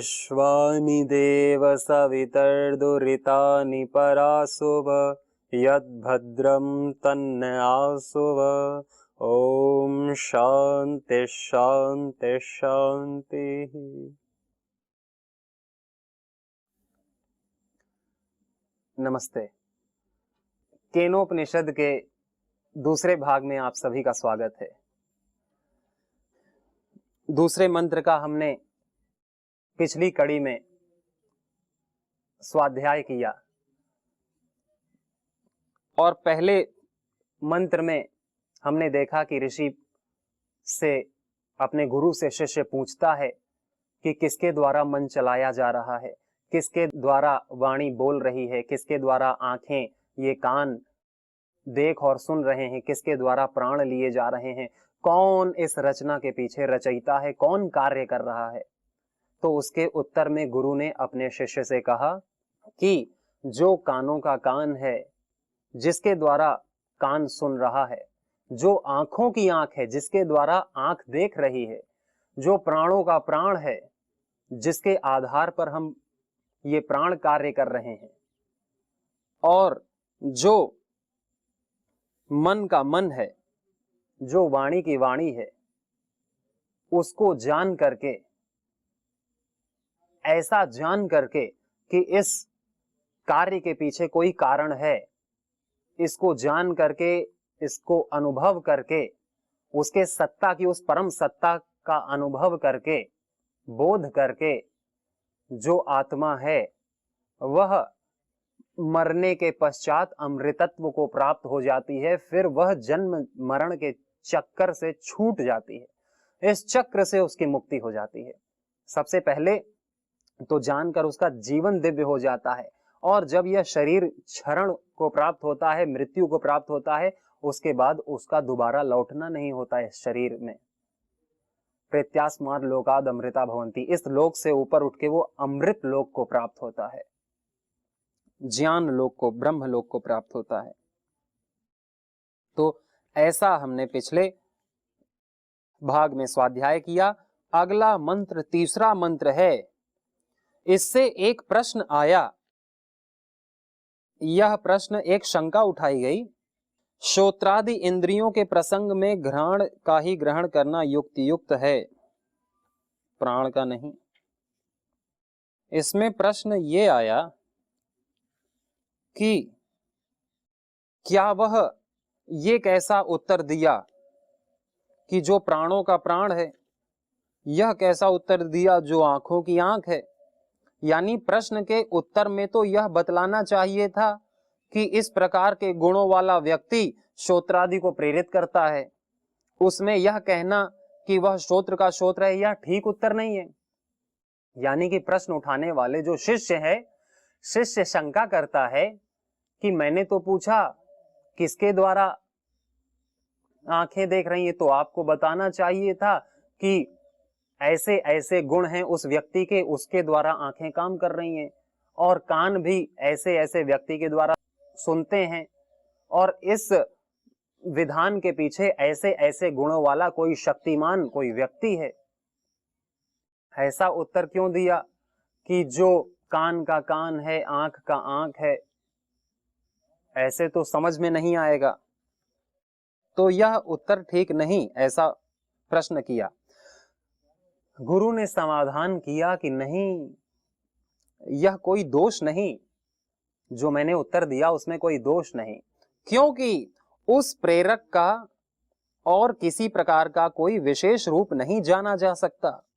विश्वानि देव सवितर्दुरितानि परासुव यद्भद्रं तन्न आसुव। ओम शांति शांति शांति। नमस्ते। केनोपनिषद के दूसरे भाग में आप सभी का स्वागत है। दूसरे मंत्र का हमने पिछली कड़ी में स्वाध्याय किया और पहले मंत्र में हमने देखा कि ऋषि से अपने गुरु से शिष्य पूछता है कि किसके द्वारा मन चलाया जा रहा है, किसके द्वारा वाणी बोल रही है, किसके द्वारा आंखें, ये कान देख और सुन रहे हैं, किसके द्वारा प्राण लिए जा रहे हैं, कौन इस रचना के पीछे रचयिता है, कौन कार्य कर रहा है। तो उसके उत्तर में गुरु ने अपने शिष्य से कहा कि जो कानों का कान है, जिसके द्वारा कान सुन रहा है, जो आंखों की आंख है, जिसके द्वारा आंख देख रही है, जो प्राणों का प्राण है, जिसके आधार पर हम ये प्राण कार्य कर रहे हैं, और जो मन का मन है, जो वाणी की वाणी है, उसको जान करके, ऐसा जान करके कि इस कार्य के पीछे कोई कारण है, इसको जान करके, इसको अनुभव करके, उसके सत्ता की, उस परम सत्ता का अनुभव करके, बोध करके जो आत्मा है वह मरने के पश्चात अमृतत्व को प्राप्त हो जाती है। फिर वह जन्म मरण के चक्कर से छूट जाती है, इस चक्र से उसकी मुक्ति हो जाती है। सबसे पहले तो जानकर उसका जीवन दिव्य हो जाता है, और जब यह शरीर क्षरण को प्राप्त होता है, मृत्यु को प्राप्त होता है, उसके बाद उसका दोबारा लौटना नहीं होता है शरीर में। प्रत्यास्माद लोकाद अमृता भवंती, इस लोक से ऊपर उठ के वो अमृत लोक को प्राप्त होता है, ज्ञान लोक को, ब्रह्म लोक को प्राप्त होता है। तो ऐसा हमने पिछले भाग में स्वाध्याय किया। अगला मंत्र, तीसरा मंत्र है। इससे एक प्रश्न आया, यह प्रश्न, एक शंका उठाई गई, श्रोत्रादि इंद्रियों के प्रसंग में घ्राण का ही ग्रहण करना युक्त है, प्राण का नहीं। इसमें प्रश्न ये आया कि क्या वह ये कैसा उत्तर दिया कि जो प्राणों का प्राण है, यह कैसा उत्तर दिया जो आंखों की आंख है। यानी प्रश्न के उत्तर में तो यह बतलाना चाहिए था कि इस प्रकार के गुणों वाला व्यक्ति श्रोत्रादि को प्रेरित करता है। उसमें यह कहना कि वह श्रोत्र का श्रोत्र है, यह ठीक उत्तर नहीं है। यानी कि प्रश्न उठाने वाले जो शिष्य है, शिष्य शंका करता है कि मैंने तो पूछा किसके द्वारा आंखें देख रही है, तो आपको बताना चाहिए था कि ऐसे ऐसे गुण हैं उस व्यक्ति के, उसके द्वारा आंखें काम कर रही हैं, और कान भी ऐसे ऐसे व्यक्ति के द्वारा सुनते हैं, और इस विधान के पीछे ऐसे ऐसे गुणों वाला कोई शक्तिमान, कोई व्यक्ति है। ऐसा उत्तर क्यों दिया कि जो कान का कान है, आंख का आंख है? ऐसे तो समझ में नहीं आएगा। तो यह उत्तर ठीक नहीं, ऐसा प्रश्न किया। गुरु ने समाधान किया कि नहीं, यह कोई दोष नहीं, जो मैंने उत्तर दिया उसमें कोई दोष नहीं, क्योंकि उस प्रेरक का और किसी प्रकार का कोई विशेष रूप नहीं जाना जा सकता।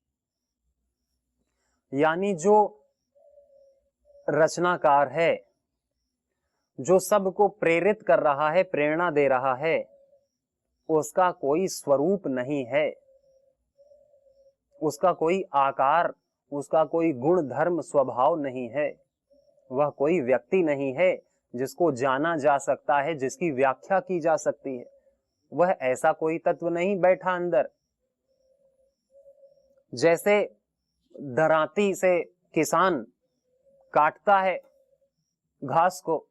यानी जो रचनाकार है, जो सबको प्रेरित कर रहा है, प्रेरणा दे रहा है, उसका कोई स्वरूप नहीं है, उसका कोई आकार, उसका कोई गुण धर्म स्वभाव नहीं है, वह कोई व्यक्ति नहीं है जिसको जाना जा सकता है, जिसकी व्याख्या की जा सकती है। वह ऐसा कोई तत्व नहीं बैठा अंदर। जैसे दरांती से किसान काटता है घास को,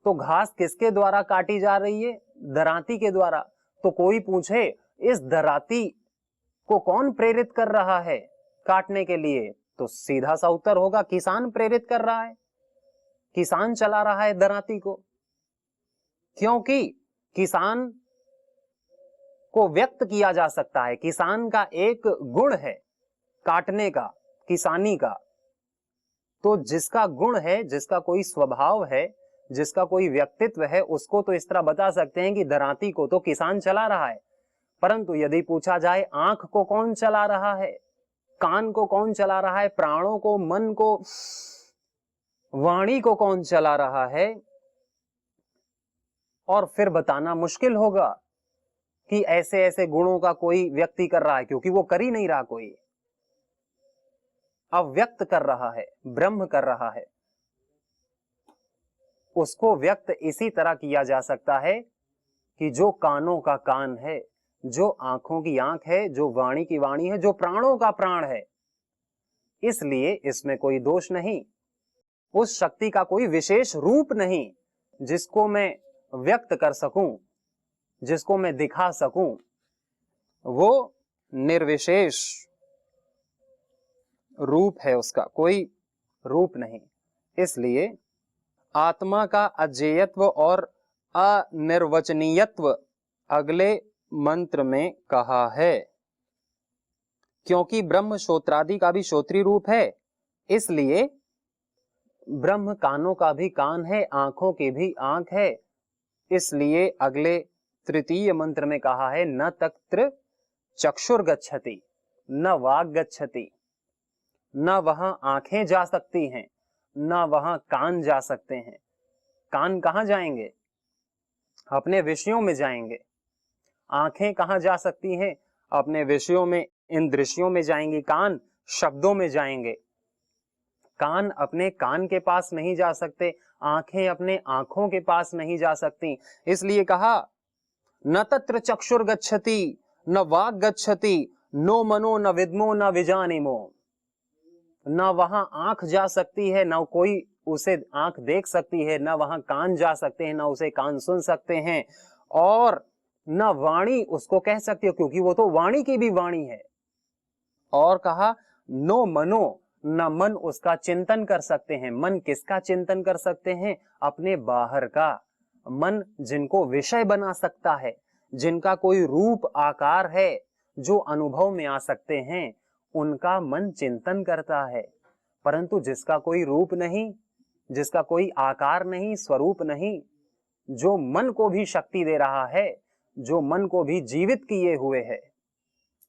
तो घास किसके द्वारा काटी जा रही है? दरांती के द्वारा। तो कोई पूछे इस दरांती को कौन प्रेरित कर रहा है काटने के लिए? तो सीधा सा उत्तर होगा किसान प्रेरित कर रहा है, किसान चला रहा है दरांती को, क्योंकि किसान को व्यक्त किया जा सकता है। किसान का एक गुण है काटने का, किसानी का। तो जिसका गुण है, जिसका कोई स्वभाव है, जिसका कोई व्यक्तित्व है, उसको तो इस तरह बता सकते हैं कि दरांती को तो किसान चला रहा है। परंतु यदि पूछा जाए आंख को कौन चला रहा है, कान को कौन चला रहा है, प्राणों को, मन को, वाणी को कौन चला रहा है, और फिर बताना मुश्किल होगा कि ऐसे ऐसे गुणों का कोई व्यक्ति कर रहा है, क्योंकि वो कर ही नहीं रहा, कोई अव्यक्त कर रहा है, ब्रह्म कर रहा है। उसको व्यक्त इसी तरह किया जा सकता है कि जो कानों का कान है, जो आंखों की आंख है, जो वाणी की वाणी है, जो प्राणों का प्राण है। इसलिए इसमें कोई दोष नहीं, उस शक्ति का कोई विशेष रूप नहीं जिसको मैं व्यक्त कर सकूं, जिसको मैं दिखा सकूं। वो निर्विशेष रूप है, उसका कोई रूप नहीं। इसलिए आत्मा का अजेयत्व और अनिर्वचनीयत्व अगले मंत्र में कहा है। क्योंकि ब्रह्म श्रोत्रादि का भी श्रोत्री रूप है, इसलिए ब्रह्म कानों का भी कान है, आंखों की भी आंख है। इसलिए अगले तृतीय मंत्र में कहा है न तत्र चक्षुर गच्छति न वाग गच्छति, न वहां आंखें जा सकती हैं, न वहां कान जा सकते हैं। कान कहां जाएंगे? अपने विषयों में जाएंगे। आंखें कहां जा सकती हैं? अपने विषयों में, इन दृश्यों में जाएंगी। कान शब्दों में जाएंगे। कान अपने कान के पास नहीं जा सकते, आंखें अपने आंखों के पास नहीं जा सकती। इसलिए कहा न तत्र चक्षुर गच्छति न वाग गच्छति नो मनो न विद्मो न विजानिमो। न वहां आंख जा सकती है, न कोई उसे आंख देख सकती है, न वहां कान जा सकते हैं, न उसे कान सुन सकते हैं, और न वाणी उसको कह सकती है, क्योंकि वो तो वाणी की भी वाणी है। और कहा नो मनो, न मन उसका चिंतन कर सकते हैं। मन किसका चिंतन कर सकते हैं? अपने बाहर का। मन जिनको विषय बना सकता है, जिनका कोई रूप आकार है, जो अनुभव में आ सकते हैं, उनका मन चिंतन करता है। परंतु जिसका कोई रूप नहीं, जिसका कोई आकार नहीं, स्वरूप नहीं, जो मन को भी शक्ति दे रहा है, जो मन को भी जीवित किए हुए है,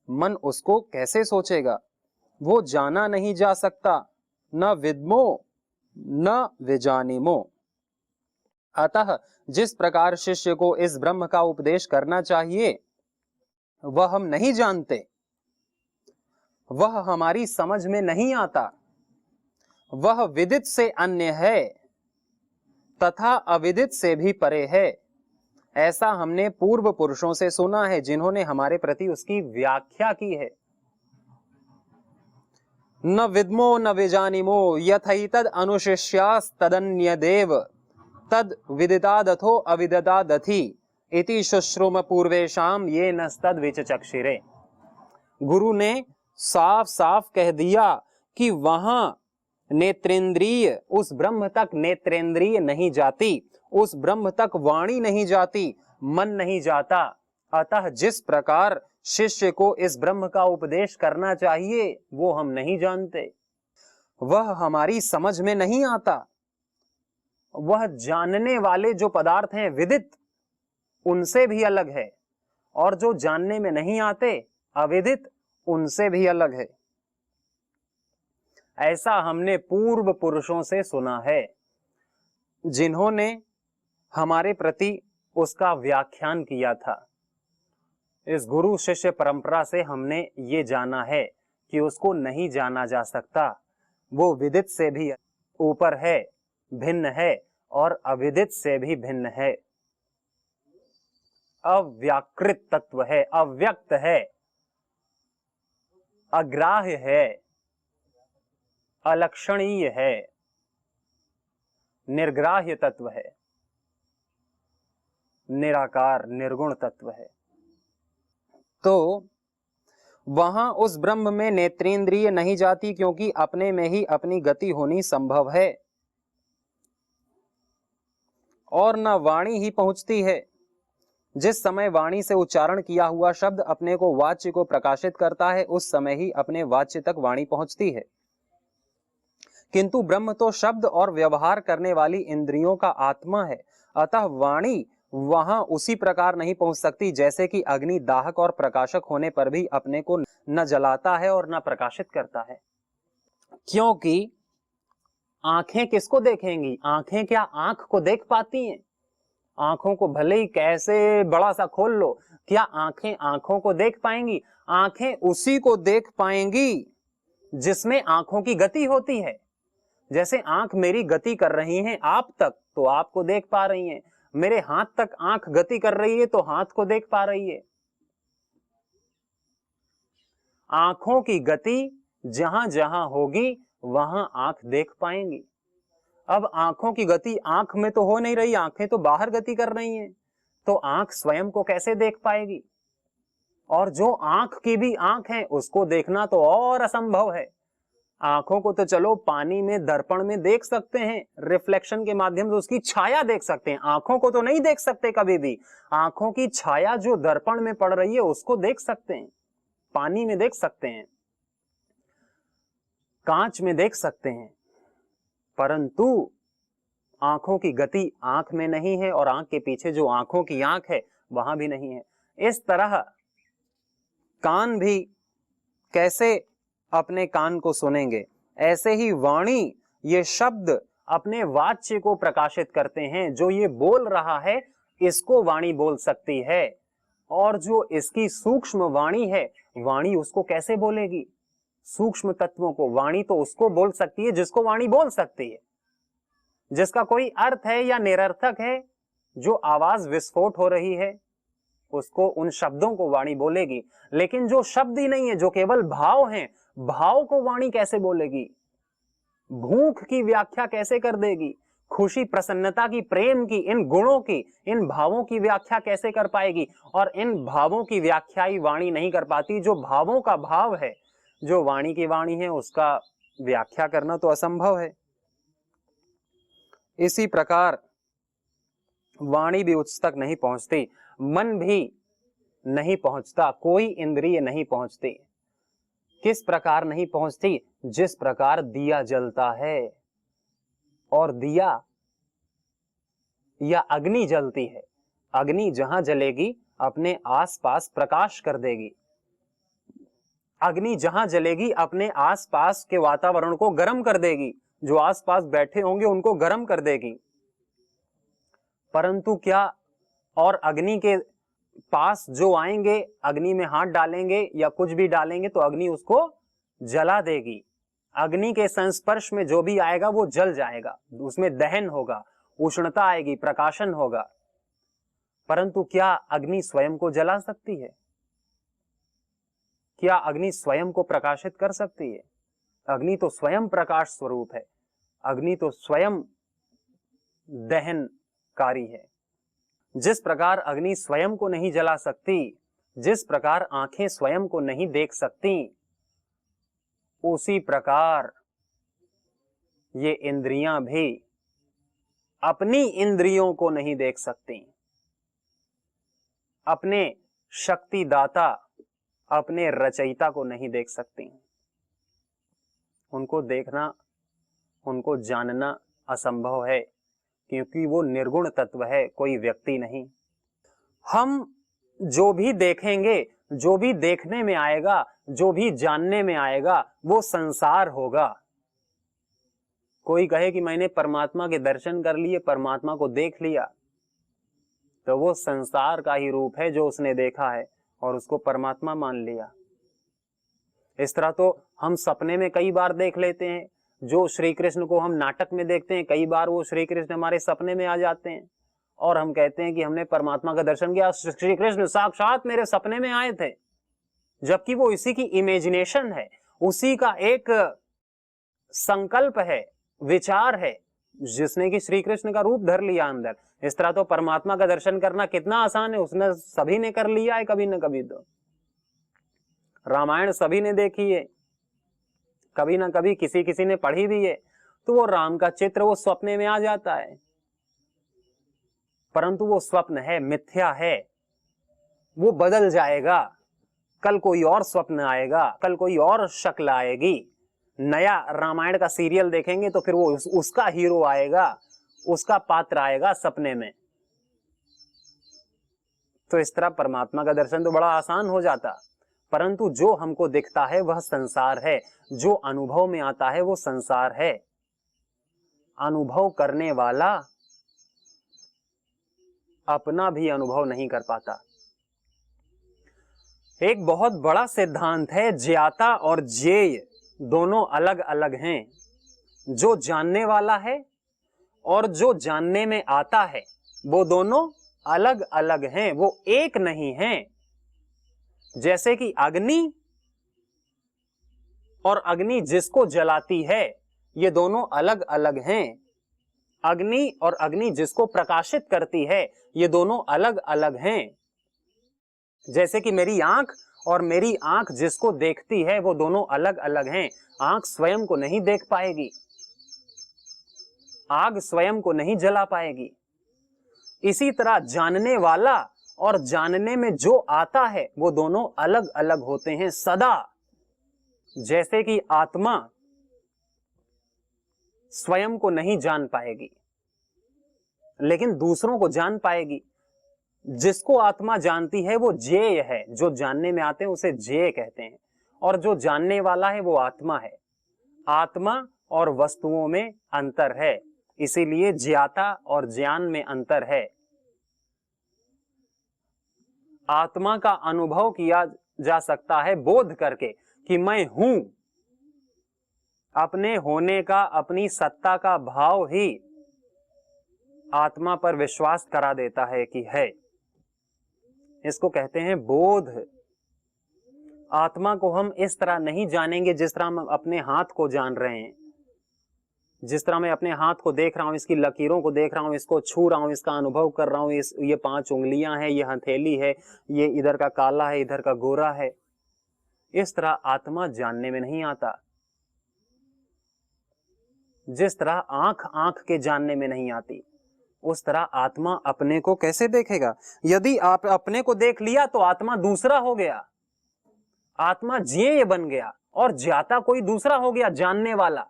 मन उसको कैसे सोचेगा? वो जाना नहीं जा सकता। न विद्मो न विजानिमो। अतः जिस प्रकार शिष्य को इस ब्रह्म का उपदेश करना चाहिए वह हम नहीं जानते, वह हमारी समझ में नहीं आता, वह विदित से अन्य है तथा अविदित से भी परे है। ऐसा हमने पूर्व पुरुषों से सुना है, जिन्होंने हमारे प्रति उसकी व्याख्या की है। न विद्मो न विजानिमो यथैतद अनुशिष्यास्तदन्यदेव तद विदितादथो अविदितादथि इति शुश्रुम पूर्वेशाम ये नस्तद विचचक्षिरे। गुरु ने साफ साफ कह दिया कि वहां नेत्रेंद्रिय, उस ब्रह्म तक नेत्रेंद्रिय नहीं जाती, उस ब्रह्म तक वाणी नहीं जाती, मन नहीं जाता। अतः जिस प्रकार शिष्य को इस ब्रह्म का उपदेश करना चाहिए वो हम नहीं जानते, वह हमारी समझ में नहीं आता। वह जानने वाले जो पदार्थ हैं विदित, उनसे भी अलग है, और जो जानने में नहीं आते अविदित, उनसे भी अलग है। ऐसा हमने पूर्व पुरुषों से सुना है, जिन्होंने हमारे प्रति उसका व्याख्यान किया था। इस गुरु शिष्य परंपरा से हमने ये जाना है कि उसको नहीं जाना जा सकता, वो विदित से भी ऊपर है, भिन्न है, और अविदित से भी भिन्न है। अव्याकृत तत्व है, अव्यक्त है, अग्राह्य है, अलक्षणीय है, निर्ग्राह्य तत्व है, निराकार निर्गुण तत्व है। तो वहां उस ब्रह्म में नेत्रेंद्रिय नहीं जाती, क्योंकि अपने में ही अपनी गति होनी संभव है, और न वाणी ही पहुंचती है। जिस समय वाणी से उच्चारण किया हुआ शब्द अपने को वाच्य को प्रकाशित करता है, उस समय ही अपने वाच्य तक वाणी पहुंचती है। किंतु ब्रह्म तो शब्द और व्यवहार करने वाली इंद्रियों का आत्मा है, अतः वाणी वहां उसी प्रकार नहीं पहुंच सकती जैसे कि अग्नि दाहक और प्रकाशक होने पर भी अपने को न जलाता है और न प्रकाशित करता है। क्योंकि आंखें किसको देखेंगी? आंखें क्या आंख को देख पाती हैं? आंखों को भले ही कैसे बड़ा सा खोल लो, क्या आंखें आंखों को देख पाएंगी? आंखें उसी को देख पाएंगी जिसमें आंखों की गति होती है। जैसे आंख मेरी गति कर रही है आप तक, तो आपको देख पा रही है। मेरे हाथ तक आंख गति कर रही है तो हाथ को देख पा रही है। आंखों की गति जहां जहां होगी वहां आंख देख पाएंगी। अब आंखों की गति आंख में तो हो नहीं रही, आंखें तो बाहर गति कर रही हैं, तो आंख स्वयं को कैसे देख पाएगी? और जो आंख की भी आंख है उसको देखना तो और असंभव है। आंखों को तो चलो पानी में दर्पण में देख सकते हैं, रिफ्लेक्शन के माध्यम से उसकी छाया देख सकते हैं, आंखों को तो नहीं देख सकते कभी भी। आंखों की छाया जो दर्पण में पड़ रही है उसको देख सकते हैं, पानी में देख सकते हैं, कांच में देख सकते हैं, परंतु आंखों की गति आंख में नहीं है और आंख के पीछे जो आंखों की आंख है वहां भी नहीं है। इस तरह कान भी कैसे अपने कान को सुनेंगे, ऐसे ही वाणी, ये शब्द अपने वाच्य को प्रकाशित करते हैं। जो ये बोल रहा है इसको वाणी बोल सकती है, और जो इसकी सूक्ष्म वाणी है, वाणी उसको कैसे बोलेगी? सूक्ष्म तत्वों को वाणी तो उसको बोल सकती है जिसको वाणी बोल सकती है, जिसका कोई अर्थ है या निरर्थक है, जो आवाज विस्फोट हो रही है उसको, उन शब्दों को वाणी बोलेगी। लेकिन जो शब्द ही नहीं है, जो केवल भाव हैं, भाव को वाणी कैसे बोलेगी? भूख की व्याख्या कैसे कर देगी? खुशी, प्रसन्नता की, प्रेम की, इन गुणों की, इन भावों की व्याख्या कैसे कर पाएगी? और इन भावों की व्याख्या ही वाणी नहीं कर पाती। जो भावों का भाव है, जो वाणी की वाणी है, उसका व्याख्या करना तो असंभव है। इसी प्रकार वाणी भी उच्च तक नहीं पहुंचती, मन भी नहीं पहुंचता, कोई इंद्रिय नहीं पहुंचती। किस प्रकार नहीं पहुंचती? जिस प्रकार दिया जलता है और दिया या अग्नि जलती है, अग्नि जहां जलेगी अपने आसपास प्रकाश कर देगी। अग्नि जहां जलेगी अपने आसपास के वातावरण को गर्म कर देगी, जो आसपास बैठे होंगे उनको गर्म कर देगी। परंतु क्या, और अग्नि के पास जो आएंगे, अग्नि में हाथ डालेंगे या कुछ भी डालेंगे तो अग्नि उसको जला देगी। अग्नि के संस्पर्श में जो भी आएगा वो जल जाएगा, उसमें दहन होगा, उष्णता आएगी, प्रकाशन होगा। परंतु क्या अग्नि स्वयं को जला सकती है? क्या अग्नि स्वयं को प्रकाशित कर सकती है? अग्नि तो स्वयं प्रकाश स्वरूप है, अग्नि तो स्वयं दहनकारी है। जिस प्रकार अग्नि स्वयं को नहीं जला सकती, जिस प्रकार आंखें स्वयं को नहीं देख सकती, उसी प्रकार ये इंद्रियां भी अपनी इंद्रियों को नहीं देख सकती। अपने शक्तिदाता, अपने रचयिता को नहीं देख सकती। उनको देखना, उनको जानना असंभव है, क्योंकि वो निर्गुण तत्व है, कोई व्यक्ति नहीं। हम जो भी देखेंगे, जो भी देखने में आएगा, जो भी जानने में आएगा, वो संसार होगा। कोई कहे कि मैंने परमात्मा के दर्शन कर लिए, परमात्मा को देख लिया, तो वो संसार का ही रूप है जो उसने देखा है और उसको परमात्मा मान लिया। इस तरह तो हम सपने में कई बार देख लेते हैं। जो श्री कृष्ण को हम नाटक में देखते हैं, कई बार वो श्री कृष्ण हमारे सपने में आ जाते हैं और हम कहते हैं कि हमने परमात्मा का दर्शन किया, श्री कृष्ण साक्षात मेरे सपने में आए थे, जबकि वो इसी की इमेजिनेशन है, उसी का एक संकल्प है, विचार है, जिसने कि श्री कृष्ण का रूप धर लिया अंदर। इस तरह तो परमात्मा का दर्शन करना कितना आसान है, उसने सभी ने कर लिया है कभी न कभी। तो रामायण सभी ने देखी है, कभी ना कभी किसी किसी ने पढ़ी भी है, तो वो राम का चित्र वो स्वप्न में आ जाता है, परंतु वो स्वप्न है, मिथ्या है, वो बदल जाएगा। कल कोई और स्वप्न आएगा, कल कोई और शक्ल आएगी, नया रामायण का सीरियल देखेंगे तो फिर वो उसका हीरो आएगा, उसका पात्र आएगा सपने में। तो इस तरह परमात्मा का दर्शन तो बड़ा आसान हो जाता, परंतु जो हमको दिखता है वह संसार है, जो अनुभव में आता है वो संसार है। अनुभव करने वाला अपना भी अनुभव नहीं कर पाता। एक बहुत बड़ा सिद्धांत है, ज्ञाता और ज्ञेय दोनों अलग अलग हैं। जो जानने वाला है और जो जानने में आता है वो दोनों अलग अलग हैं, वो एक नहीं हैं। जैसे कि अग्नि और अग्नि जिसको जलाती है, ये दोनों अलग अलग हैं। अग्नि और अग्नि जिसको प्रकाशित करती है, ये दोनों अलग अलग हैं। जैसे कि मेरी आंख और मेरी आंख जिसको देखती है, वो दोनों अलग अलग हैं। आंख स्वयं को नहीं देख पाएगी, आग स्वयं को नहीं जला पाएगी। इसी तरह जानने वाला और जानने में जो आता है वो दोनों अलग अलग होते हैं सदा। जैसे कि आत्मा स्वयं को नहीं जान पाएगी, लेकिन दूसरों को जान पाएगी। जिसको आत्मा जानती है वो ज्ञेय है, जो जानने में आते हैं उसे ज्ञेय कहते हैं, और जो जानने वाला है वो आत्मा है। आत्मा और वस्तुओं में अंतर है, इसीलिए ज्ञाता और ज्ञान में अंतर है। आत्मा का अनुभव किया जा सकता है बोध करके कि मैं हूं। अपने होने का, अपनी सत्ता का भाव ही आत्मा पर विश्वास करा देता है कि है। इसको कहते हैं बोध। आत्मा को हम इस तरह नहीं जानेंगे जिस तरह हम अपने हाथ को जान रहे हैं। जिस तरह मैं अपने हाथ को देख रहा हूं, इसकी लकीरों को देख रहा हूं, इसको छू रहा हूं, इसका अनुभव कर रहा हूं, ये 5 उंगलियां हैं, ये हथेली है, ये इधर का काला है, इधर का गोरा है। इस तरह आत्मा जानने में नहीं आता। जिस तरह आंख आंख के जानने में नहीं आती, उस तरह आत्मा अपने को कैसे देखेगा? यदि आप अपने को देख लिया तो आत्मा दूसरा हो गया, आत्मा ज्ञेय बन गया, और ज्ञाता कोई दूसरा हो गया, जानने वाला।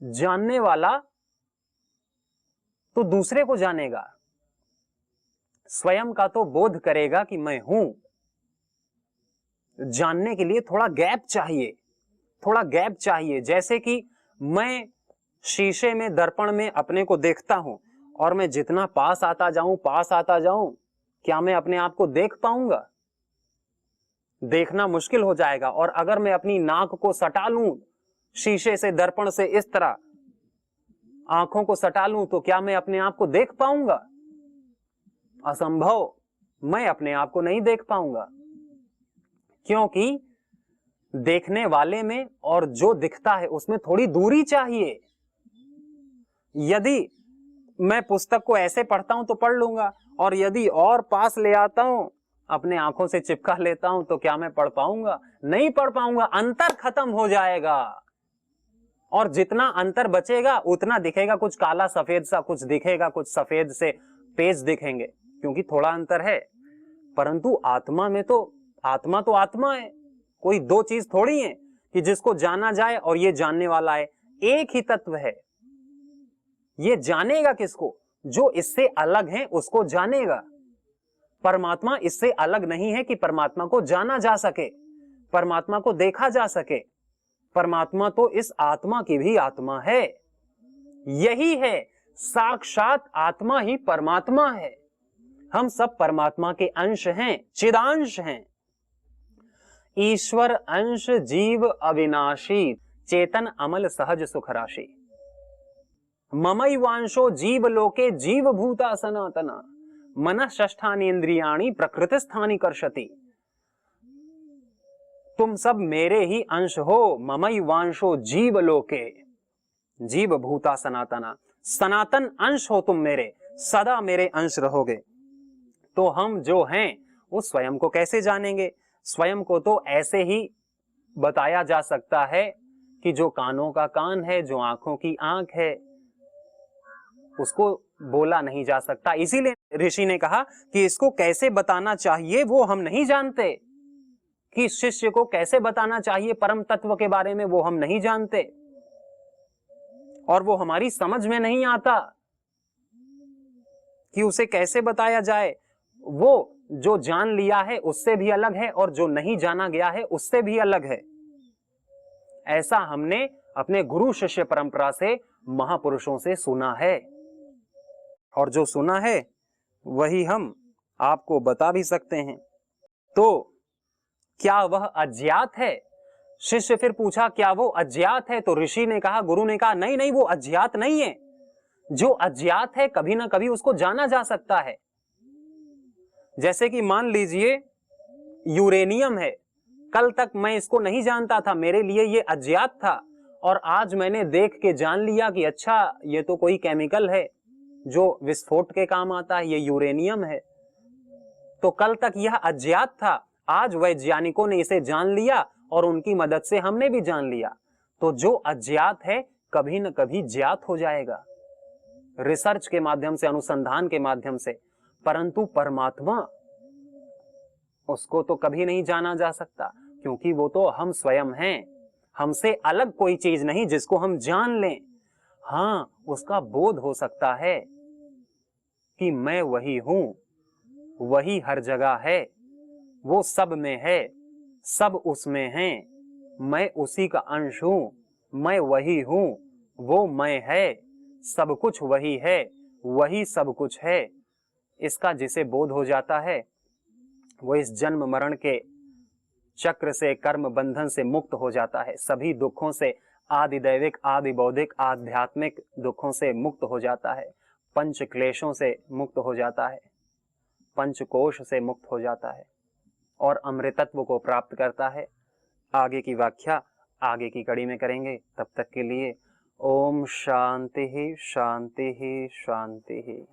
जानने वाला तो दूसरे को जानेगा, स्वयं का तो बोध करेगा कि मैं हूं। जानने के लिए थोड़ा गैप चाहिए, थोड़ा गैप चाहिए। जैसे कि मैं शीशे में, दर्पण में अपने को देखता हूं, और मैं जितना पास आता जाऊं, क्या मैं अपने आप को देख पाऊंगा? देखना मुश्किल हो जाएगा। और अगर मैं अपनी नाक को सटा लूं शीशे से, दर्पण से, इस तरह आंखों को सटा लूं, तो क्या मैं अपने आप को देख पाऊंगा? असंभव, मैं अपने आप को नहीं देख पाऊंगा, क्योंकि देखने वाले में और जो दिखता है उसमें थोड़ी दूरी चाहिए। यदि मैं पुस्तक को ऐसे पढ़ता हूं तो पढ़ लूंगा, और यदि और पास ले आता हूं, अपने आंखों से चिपका लेता हूं, तो क्या मैं पढ़ पाऊंगा? नहीं पढ़ पाऊंगा, अंतर खत्म हो जाएगा। और जितना अंतर बचेगा उतना दिखेगा कुछ काला सफेद सा, कुछ दिखेगा कुछ सफेद से पेज दिखेंगे, क्योंकि थोड़ा अंतर है। परंतु आत्मा में तो आत्मा तो आत्मा है, कोई दो चीज थोड़ी है कि जिसको जाना जाए और ये जानने वाला है। एक ही तत्व है। ये जानेगा किसको? जो इससे अलग है उसको जानेगा। परमात्मा इससे अलग नहीं है कि परमात्मा को जाना जा सके, परमात्मा को देखा जा सके। परमात्मा तो इस आत्मा की भी आत्मा है। यही है, साक्षात आत्मा ही परमात्मा है। हम सब परमात्मा के अंश हैं, चिदांश हैं। ईश्वर अंश जीव अविनाशी, चेतन अमल सहज सुख राशि। ममैवांशो जीव लोके जीव भूता सनातना, मनः षष्ठानि इंद्रियाणि प्रकृति स्थानि कर्षति। तुम सब मेरे ही अंश हो। ममैवांशो जीव लोके, जीव भूता सनातना, सनातन अंश हो तुम मेरे, सदा मेरे अंश रहोगे। तो हम जो हैं वो स्वयं को कैसे जानेंगे? स्वयं को तो ऐसे ही बताया जा सकता है कि जो कानों का कान है, जो आंखों की आंख है, उसको बोला नहीं जा सकता। इसीलिए ऋषि ने कहा कि इसको कैसे बताना चाहिए वो हम नहीं जानते, कि शिष्य को कैसे बताना चाहिए परम तत्व के बारे में वो हम नहीं जानते, और वो हमारी समझ में नहीं आता कि उसे कैसे बताया जाए। वो जो जान लिया है उससे भी अलग है और जो नहीं जाना गया है उससे भी अलग है। ऐसा हमने अपने गुरु शिष्य परंपरा से, महापुरुषों से सुना है, और जो सुना है वही हम आपको बता भी सकते हैं। तो क्या वह अज्ञात है? शिष्य फिर पूछा क्या वो अज्ञात है? तो ऋषि ने कहा, गुरु ने कहा, नहीं नहीं, वो अज्ञात नहीं है। जो अज्ञात है कभी ना कभी उसको जाना जा सकता है। जैसे कि मान लीजिए यूरेनियम है, कल तक मैं इसको नहीं जानता था, मेरे लिए ये अज्ञात था, और आज मैंने देख के जान लिया कि अच्छा ये तो कोई केमिकल है जो विस्फोट के काम आता है, ये यूरेनियम है। तो कल तक यह अज्ञात था, आज वैज्ञानिकों ने इसे जान लिया और उनकी मदद से हमने भी जान लिया। तो जो अज्ञात है कभी न कभी ज्ञात हो जाएगा, रिसर्च के माध्यम से, अनुसंधान के माध्यम से। परंतु परमात्मा, उसको तो कभी नहीं जाना जा सकता, क्योंकि वो तो हम स्वयं हैं, हमसे अलग कोई चीज नहीं जिसको हम जान लें। हाँ, उसका बोध हो सकता है कि मैं वही हूं, वही हर जगह है, वो सब में है, सब उसमें है, मैं उसी का अंश हूं, मैं वही हूं, वो मैं है, सब कुछ वही है, वही सब कुछ है। इसका जिसे बोध हो जाता है वो इस जन्म मरण के चक्र से, कर्म बंधन से मुक्त हो जाता है, सभी दुखों से, आदि दैविक, आदि बौद्धिक, आध्यात्मिक दुखों से मुक्त हो जाता है, पंच क्लेशों से मुक्त हो जाता है, पंचकोश से मुक्त हो जाता है और अमृतत्व को प्राप्त करता है। आगे की व्याख्या आगे की कड़ी में करेंगे। तब तक के लिए ओम शांति शांति शांति।